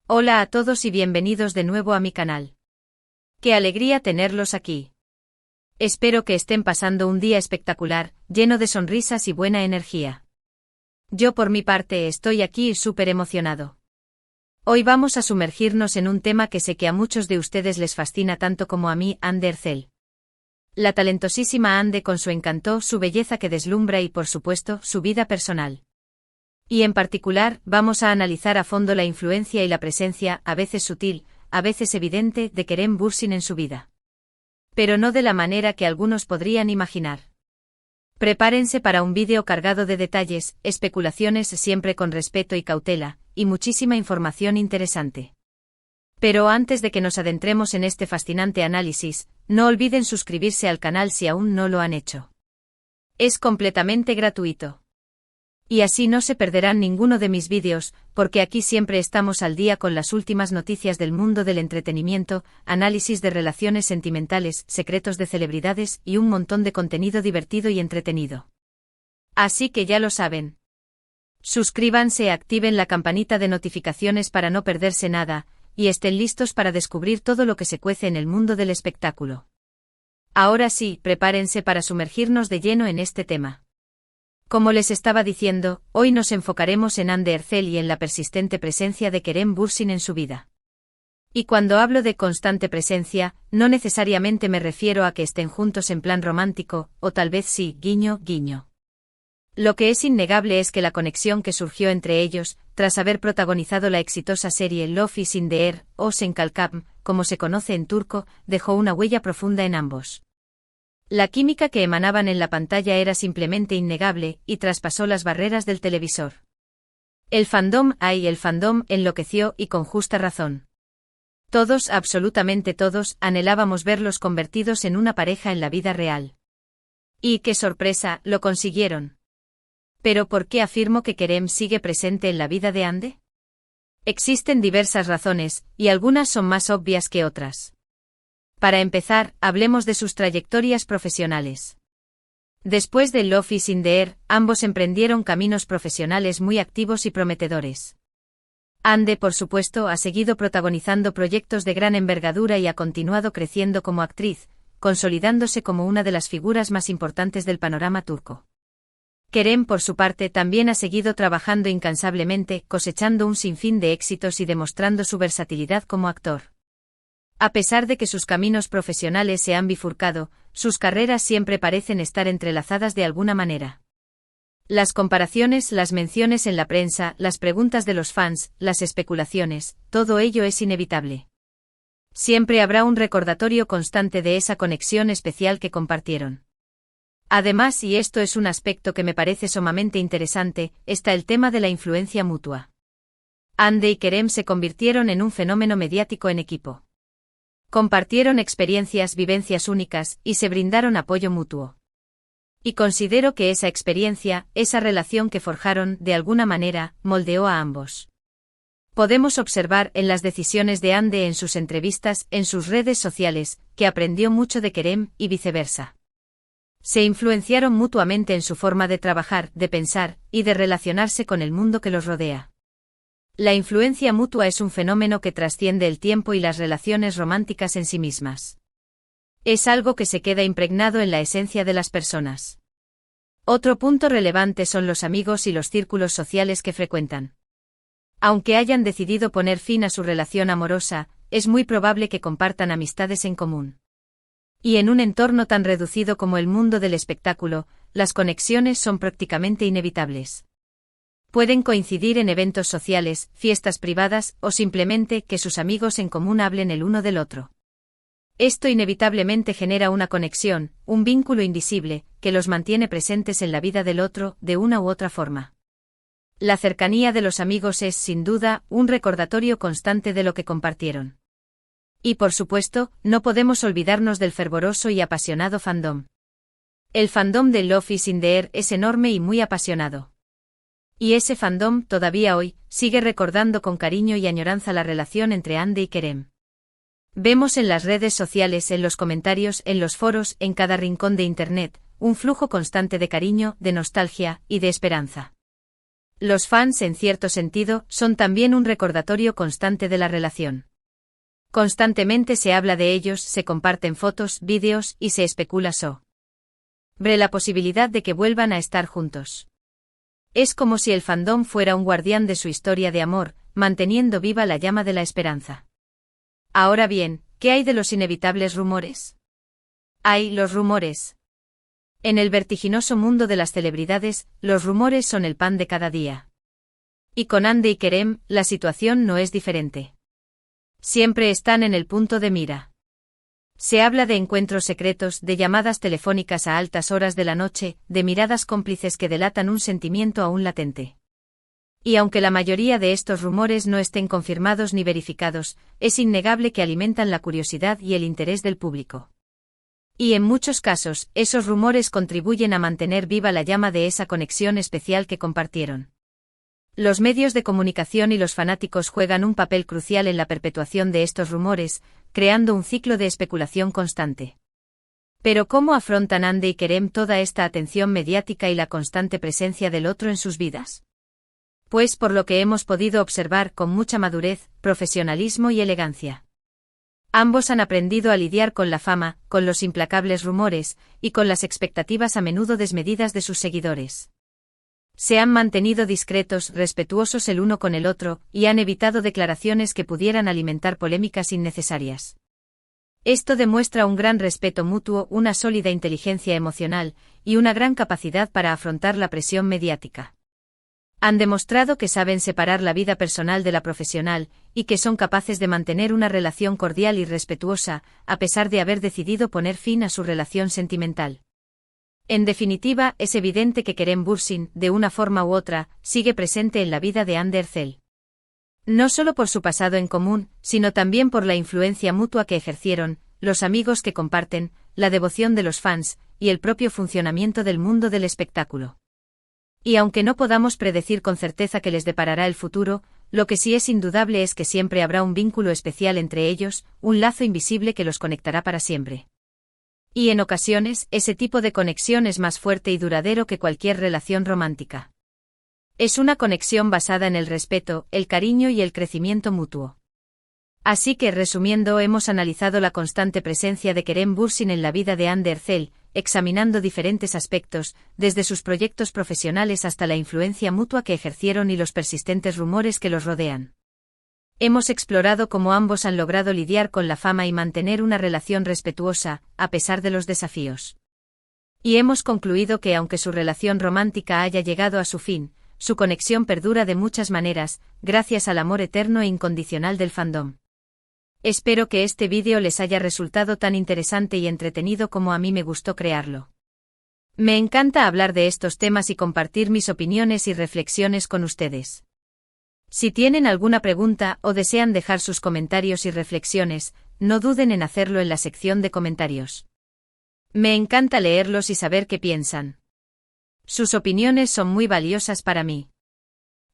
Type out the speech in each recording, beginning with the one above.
Hola a todos y bienvenidos de nuevo a mi canal. ¡Qué alegría tenerlos aquí! Espero que estén pasando un día espectacular, lleno de sonrisas y buena energía. Yo por mi parte estoy aquí súper emocionado. Hoy vamos a sumergirnos en un tema que sé que a muchos de ustedes les fascina tanto como a mí, Ande Ercel. La talentosísima Ande con su encanto, su belleza que deslumbra y por supuesto, su vida personal. Y en particular, vamos a analizar a fondo la influencia y la presencia, a veces sutil, a veces evidente, de Kerem Bürsin en su vida. Pero no de la manera que algunos podrían imaginar. Prepárense para un vídeo cargado de detalles, especulaciones siempre con respeto y cautela, y muchísima información interesante. Pero antes de que nos adentremos en este fascinante análisis, no olviden suscribirse al canal si aún no lo han hecho. Es completamente gratuito. Y así no se perderán ninguno de mis vídeos, porque aquí siempre estamos al día con las últimas noticias del mundo del entretenimiento, análisis de relaciones sentimentales, secretos de celebridades y un montón de contenido divertido y entretenido. Así que ya lo saben. Suscríbanse, activen la campanita de notificaciones para no perderse nada, y estén listos para descubrir todo lo que se cuece en el mundo del espectáculo. Ahora sí, prepárense para sumergirnos de lleno en este tema. Como les estaba diciendo, hoy nos enfocaremos en Ande Ercel y en la persistente presencia de Kerem Bürsin en su vida. Y cuando hablo de constante presencia, no necesariamente me refiero a que estén juntos en plan romántico, o tal vez sí, guiño, guiño. Lo que es innegable es que la conexión que surgió entre ellos, tras haber protagonizado la exitosa serie Love is in the Air, o Sen Kalkam, como se conoce en turco, dejó una huella profunda en ambos. La química que emanaban en la pantalla era simplemente innegable, y traspasó las barreras del televisor. El fandom enloqueció y con justa razón. Todos, absolutamente todos, anhelábamos verlos convertidos en una pareja en la vida real. Y qué sorpresa, lo consiguieron. ¿Pero por qué afirmo que Kerem sigue presente en la vida de Ande? Existen diversas razones, y algunas son más obvias que otras. Para empezar, hablemos de sus trayectorias profesionales. Después de Love is in the Air, ambos emprendieron caminos profesionales muy activos y prometedores. Ande, por supuesto, ha seguido protagonizando proyectos de gran envergadura y ha continuado creciendo como actriz, consolidándose como una de las figuras más importantes del panorama turco. Kerem, por su parte, también ha seguido trabajando incansablemente, cosechando un sinfín de éxitos y demostrando su versatilidad como actor. A pesar de que sus caminos profesionales se han bifurcado, sus carreras siempre parecen estar entrelazadas de alguna manera. Las comparaciones, las menciones en la prensa, las preguntas de los fans, las especulaciones, todo ello es inevitable. Siempre habrá un recordatorio constante de esa conexión especial que compartieron. Además, y esto es un aspecto que me parece sumamente interesante, está el tema de la influencia mutua. Ande y Kerem se convirtieron en un fenómeno mediático en equipo. Compartieron experiencias, vivencias únicas, y se brindaron apoyo mutuo. Y considero que esa experiencia, esa relación que forjaron, de alguna manera, moldeó a ambos. Podemos observar en las decisiones de Ande, en sus entrevistas, en sus redes sociales, que aprendió mucho de Kerem, y viceversa. Se influenciaron mutuamente en su forma de trabajar, de pensar, y de relacionarse con el mundo que los rodea. La influencia mutua es un fenómeno que trasciende el tiempo y las relaciones románticas en sí mismas. Es algo que se queda impregnado en la esencia de las personas. Otro punto relevante son los amigos y los círculos sociales que frecuentan. Aunque hayan decidido poner fin a su relación amorosa, es muy probable que compartan amistades en común. Y en un entorno tan reducido como el mundo del espectáculo, las conexiones son prácticamente inevitables. Pueden coincidir en eventos sociales, fiestas privadas, o simplemente que sus amigos en común hablen el uno del otro. Esto inevitablemente genera una conexión, un vínculo invisible, que los mantiene presentes en la vida del otro, de una u otra forma. La cercanía de los amigos es, sin duda, un recordatorio constante de lo que compartieron. Y por supuesto, no podemos olvidarnos del fervoroso y apasionado fandom. El fandom de Love is in the Air es enorme y muy apasionado. Y ese fandom, todavía hoy, sigue recordando con cariño y añoranza la relación entre Ande y Kerem. Vemos en las redes sociales, en los comentarios, en los foros, en cada rincón de Internet, un flujo constante de cariño, de nostalgia y de esperanza. Los fans, en cierto sentido, son también un recordatorio constante de la relación. Constantemente se habla de ellos, se comparten fotos, vídeos y se especula sobre la posibilidad de que vuelvan a estar juntos. Es como si el fandom fuera un guardián de su historia de amor, manteniendo viva la llama de la esperanza. Ahora bien, ¿qué hay de los inevitables rumores? Hay los rumores. En el vertiginoso mundo de las celebridades, los rumores son el pan de cada día. Y con Hande y Kerem, la situación no es diferente. Siempre están en el punto de mira. Se habla de encuentros secretos, de llamadas telefónicas a altas horas de la noche, de miradas cómplices que delatan un sentimiento aún latente. Y aunque la mayoría de estos rumores no estén confirmados ni verificados, es innegable que alimentan la curiosidad y el interés del público. Y en muchos casos, esos rumores contribuyen a mantener viva la llama de esa conexión especial que compartieron. Los medios de comunicación y los fanáticos juegan un papel crucial en la perpetuación de estos rumores, creando un ciclo de especulación constante. Pero ¿cómo afrontan Hande y Kerem toda esta atención mediática y la constante presencia del otro en sus vidas? Pues por lo que hemos podido observar con mucha madurez, profesionalismo y elegancia. Ambos han aprendido a lidiar con la fama, con los implacables rumores, y con las expectativas a menudo desmedidas de sus seguidores. Se han mantenido discretos, respetuosos el uno con el otro, y han evitado declaraciones que pudieran alimentar polémicas innecesarias. Esto demuestra un gran respeto mutuo, una sólida inteligencia emocional, y una gran capacidad para afrontar la presión mediática. Han demostrado que saben separar la vida personal de la profesional, y que son capaces de mantener una relación cordial y respetuosa, a pesar de haber decidido poner fin a su relación sentimental. En definitiva, es evidente que Kerem Bürsin, de una forma u otra, sigue presente en la vida de Hande Erçel. No solo por su pasado en común, sino también por la influencia mutua que ejercieron, los amigos que comparten, la devoción de los fans, y el propio funcionamiento del mundo del espectáculo. Y aunque no podamos predecir con certeza qué les deparará el futuro, lo que sí es indudable es que siempre habrá un vínculo especial entre ellos, un lazo invisible que los conectará para siempre. Y en ocasiones, ese tipo de conexión es más fuerte y duradero que cualquier relación romántica. Es una conexión basada en el respeto, el cariño y el crecimiento mutuo. Así que, resumiendo, hemos analizado la constante presencia de Kerem Bürsin en la vida de Hande Erçel, examinando diferentes aspectos, desde sus proyectos profesionales hasta la influencia mutua que ejercieron y los persistentes rumores que los rodean. Hemos explorado cómo ambos han logrado lidiar con la fama y mantener una relación respetuosa, a pesar de los desafíos. Y hemos concluido que aunque su relación romántica haya llegado a su fin, su conexión perdura de muchas maneras, gracias al amor eterno e incondicional del fandom. Espero que este vídeo les haya resultado tan interesante y entretenido como a mí me gustó crearlo. Me encanta hablar de estos temas y compartir mis opiniones y reflexiones con ustedes. Si tienen alguna pregunta o desean dejar sus comentarios y reflexiones, no duden en hacerlo en la sección de comentarios. Me encanta leerlos y saber qué piensan. Sus opiniones son muy valiosas para mí.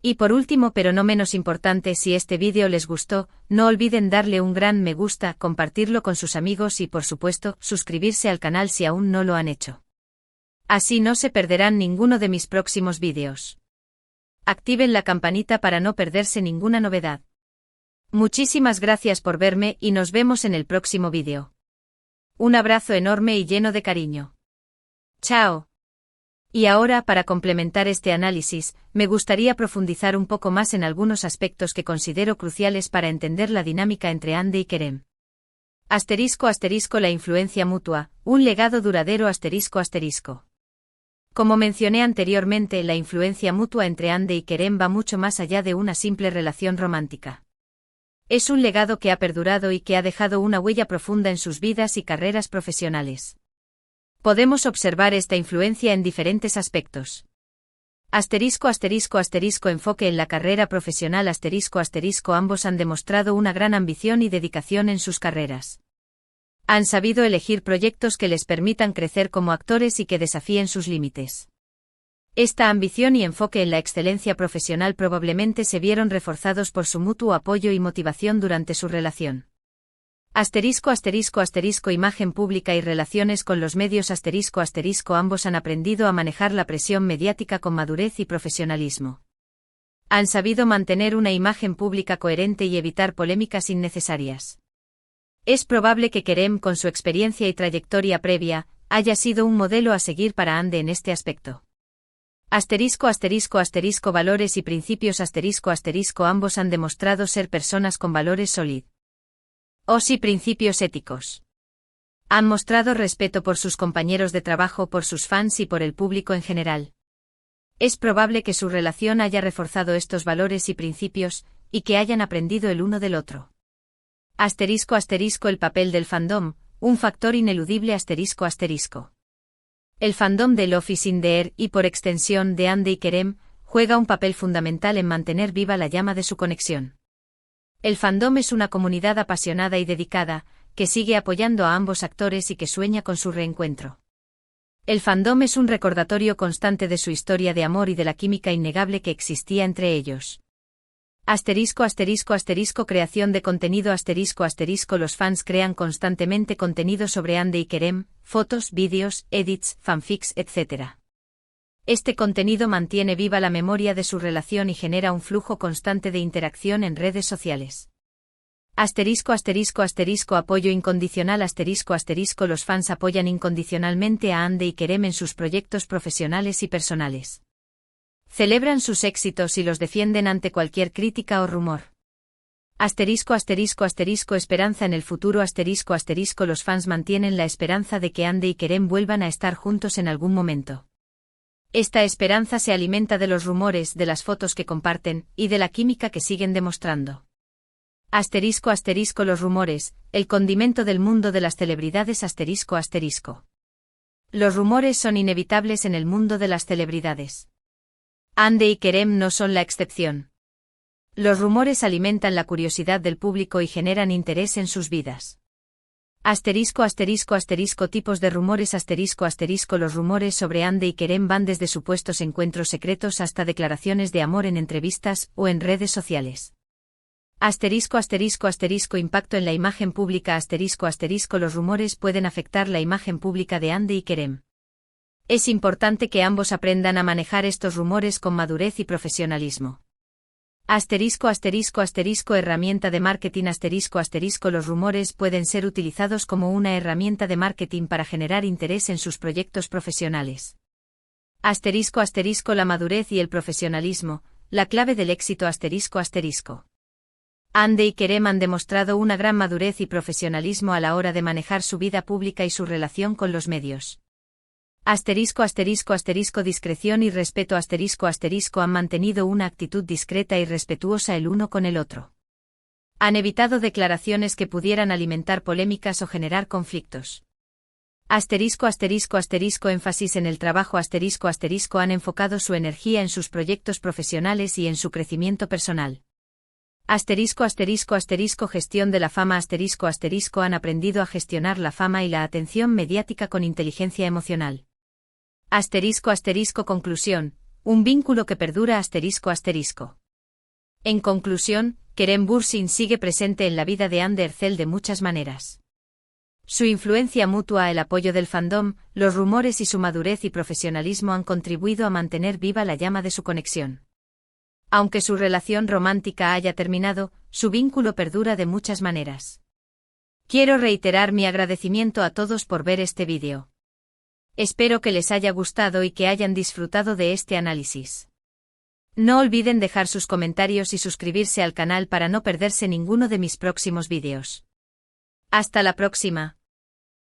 Y por último, pero no menos importante, si este vídeo les gustó, no olviden darle un gran me gusta, compartirlo con sus amigos y, por supuesto, suscribirse al canal si aún no lo han hecho. Así no se perderán ninguno de mis próximos vídeos. Activen la campanita para no perderse ninguna novedad. Muchísimas gracias por verme y nos vemos en el próximo vídeo. Un abrazo enorme y lleno de cariño. Chao. Y ahora, para complementar este análisis, me gustaría profundizar un poco más en algunos aspectos que considero cruciales para entender la dinámica entre Hande y Kerem. *** La influencia mutua, un legado duradero ***. Como mencioné anteriormente, la influencia mutua entre Hande y Kerem va mucho más allá de una simple relación romántica. Es un legado que ha perdurado y que ha dejado una huella profunda en sus vidas y carreras profesionales. Podemos observar esta influencia en diferentes aspectos. Enfoque en la carrera profesional Ambos han demostrado una gran ambición y dedicación en sus carreras. Han sabido elegir proyectos que les permitan crecer como actores y que desafíen sus límites. Esta ambición y enfoque en la excelencia profesional probablemente se vieron reforzados por su mutuo apoyo y motivación durante su relación. Imagen pública y relaciones con los medios Ambos han aprendido a manejar la presión mediática con madurez y profesionalismo. Han sabido mantener una imagen pública coherente y evitar polémicas innecesarias. Es probable que Kerem, con su experiencia y trayectoria previa, haya sido un modelo a seguir para Ande en este aspecto. *****, valores y principios ****, ambos han demostrado ser personas con valores sólidos. Y principios éticos. Han mostrado respeto por sus compañeros de trabajo, por sus fans y por el público en general. Es probable que su relación haya reforzado estos valores y principios, y que hayan aprendido el uno del otro. ****, el papel del fandom, un factor ineludible ****. El fandom de Love is in the Air y por extensión de Ande y Kerem, juega un papel fundamental en mantener viva la llama de su conexión. El fandom es una comunidad apasionada y dedicada, que sigue apoyando a ambos actores y que sueña con su reencuentro. El fandom es un recordatorio constante de su historia de amor y de la química innegable que existía entre ellos. Creación de contenido Los fans crean constantemente contenido sobre Ande y Kerem, fotos, vídeos, edits, fanfics, etc. Este contenido mantiene viva la memoria de su relación y genera un flujo constante de interacción en redes sociales. Apoyo incondicional Los fans apoyan incondicionalmente a Ande y Kerem en sus proyectos profesionales y personales. Celebran sus éxitos y los defienden ante cualquier crítica o rumor. Esperanza en el futuro Los fans mantienen la esperanza de que Ande y Kerem vuelvan a estar juntos en algún momento. Esta esperanza se alimenta de los rumores, de las fotos que comparten, y de la química que siguen demostrando. Los rumores, el condimento del mundo de las celebridades Los rumores son inevitables en el mundo de las celebridades. Ande y Kerem no son la excepción. Los rumores alimentan la curiosidad del público y generan interés en sus vidas. Tipos de rumores Los rumores sobre Ande y Kerem van desde supuestos encuentros secretos hasta declaraciones de amor en entrevistas o en redes sociales. Impacto en la imagen pública Los rumores pueden afectar la imagen pública de Ande y Kerem. Es importante que ambos aprendan a manejar estos rumores con madurez y profesionalismo. Herramienta de marketing Los rumores pueden ser utilizados como una herramienta de marketing para generar interés en sus proyectos profesionales. La madurez y el profesionalismo, la clave del éxito Ande y Kerem han demostrado una gran madurez y profesionalismo a la hora de manejar su vida pública y su relación con los medios. Discreción y respeto han mantenido una actitud discreta y respetuosa el uno con el otro. Han evitado declaraciones que pudieran alimentar polémicas o generar conflictos. Énfasis en el trabajo han enfocado su energía en sus proyectos profesionales y en su crecimiento personal. Gestión de la fama han aprendido a gestionar la fama y la atención mediática con inteligencia emocional. Conclusión, un vínculo que perdura En conclusión, Kerem Bürsin sigue presente en la vida de Ande Erçel de muchas maneras. Su influencia mutua, el apoyo del fandom, los rumores y su madurez y profesionalismo han contribuido a mantener viva la llama de su conexión. Aunque su relación romántica haya terminado, su vínculo perdura de muchas maneras. Quiero reiterar mi agradecimiento a todos por ver este vídeo. Espero que les haya gustado y que hayan disfrutado de este análisis. No olviden dejar sus comentarios y suscribirse al canal para no perderse ninguno de mis próximos vídeos. Hasta la próxima.